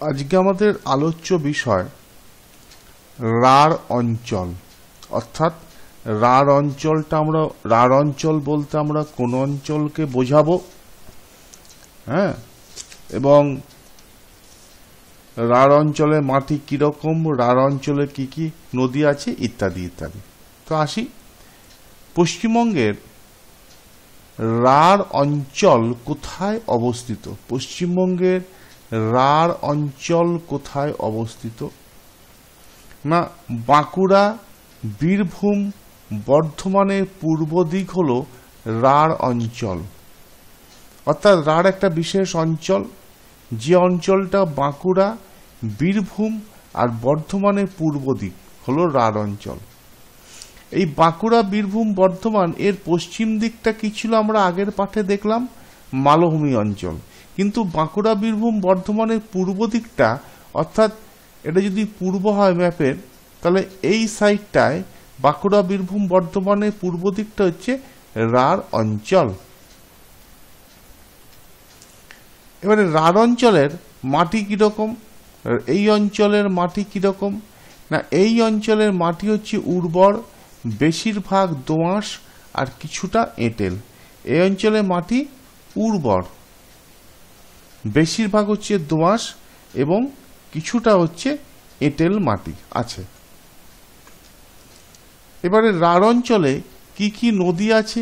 আজকে আমাদের আলোচ্য বিষয় রাঢ় অঞ্চল, অর্থাৎ রাঢ় অঞ্চলটা আমরা রাঢ় অঞ্চল বলতে আমরা কোন অঞ্চলকে বোঝাবো, হ্যাঁ, এবং রাঢ় অঞ্চলের মাটি কিরকম, রাঢ় অঞ্চলে কি কি নদী আছে ইত্যাদি ইত্যাদি। তো আসি, পশ্চিমবঙ্গের রাঢ় অঞ্চল কোথায় অবস্থিত? পশ্চিমবঙ্গের রাঢ় অঞ্চল কোথায় অবস্থিত? না, বাঁকুড়া, বীরভূম, বর্ধমানের পূর্ব দিক হলো রাঢ় অঞ্চল। অর্থাৎ রাঢ় একটা বিশেষ অঞ্চল, যে অঞ্চলটা বাঁকুড়া, বীরভূম আর বর্ধমানের পূর্ব দিক হলো রাঢ় অঞ্চল। এই বাঁকুড়া, বীরভূম, বর্ধমান এর পশ্চিম দিকটা কি ছিল আমরা আগের পাঠে দেখলাম, মালভূমি অঞ্চল। কিন্তু বাঁকুড়া, বীরভূম, বর্ধমানের পূর্ব দিকটা, অর্থাৎ এটা যদি পূর্ব হয় ম্যাপের, তাহলে এই সাইডটায় বাঁকুড়া, বীরভূম, বর্ধমানের পূর্ব দিকটা হচ্ছে রাঢ় অঞ্চল। এবারে রাঢ় অঞ্চলের মাটি কিরকম? এই অঞ্চলের মাটি কিরকম? না, এই অঞ্চলের মাটি হচ্ছে উর্বর, বেশিরভাগ দোআঁশ আর কিছুটা এঁটেল। এই অঞ্চলের মাটি উর্বর, বেশিরভাগ হচ্ছে দোআঁশ এবং কিছুটা হচ্ছে এঁটেল মাটি আছে। এবারে রাঢ় অঞ্চলে কি কি নদী আছে?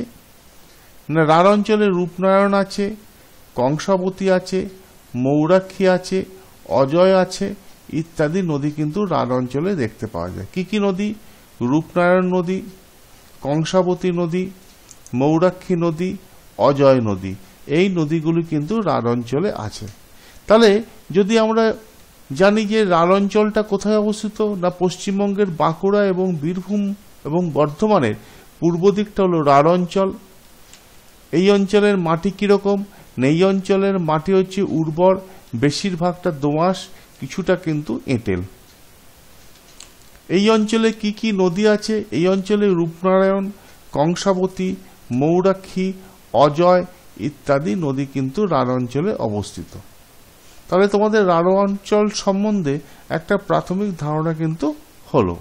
না, রাঢ় অঞ্চলে রূপনারায়ণ আছে, কংসাবতী আছে, মৌরাক্ষী আছে, অজয় আছে ইত্যাদি নদী কিন্তু রাঢ় অঞ্চলে দেখতে পাওয়া যায়। কি কি নদী? রূপনারায়ণ নদী, কংসাবতী নদী, মৌরাক্ষী নদী, অজয় নদী, এই নদীগুলি কিন্তু রাঢ় অঞ্চলে আছে। তাহলে যদি আমরা জানি যে রাঢ় অঞ্চলটা কোথায় অবস্থিত, না পশ্চিমবঙ্গের বাঁকুড়া এবং বীরভূম এবং বর্ধমানের পূর্ব দিকটা হলো রাঢ় অঞ্চল। এই অঞ্চলের মাটি কিরকম? এই অঞ্চলের মাটি হচ্ছে উর্বর, বেশিরভাগটা দোআঁশ, কিছুটা কিন্তু এঁটেল। এই অঞ্চলে কি কি নদী আছে? এই অঞ্চলে রূপনারায়ণ, কংসাবতী, মৌরাক্ষী, অজয় ইত্যাদি নদী কিন্তু রাঢ় অঞ্চলে অবস্থিত। তাহলে তোমাদের রাঢ় অঞ্চল সম্বন্ধে একটা প্রাথমিক ধারণা কিন্তু হলো।